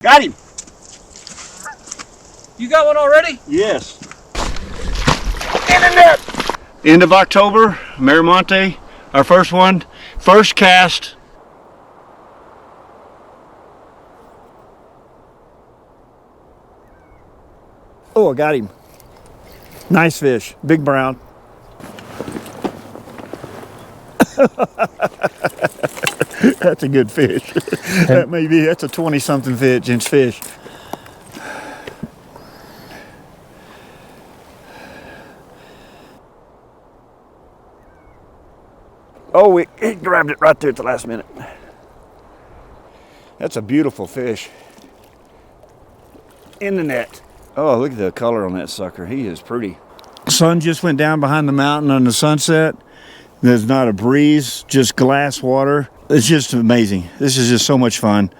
Got him. You got one already? Yes. In the net. End of October, Miramonte, our first one, first cast. Oh, I got him. Nice fish, big brown. That's a good fish. That's a 20-something inch fish. Oh, he grabbed it right there at the last minute. That's a beautiful fish. In the net. Oh, look at the color on that sucker. He is pretty. Sun just went down behind the mountain on the sunset. There's not a breeze, just glass water. It's just amazing. This is just so much fun.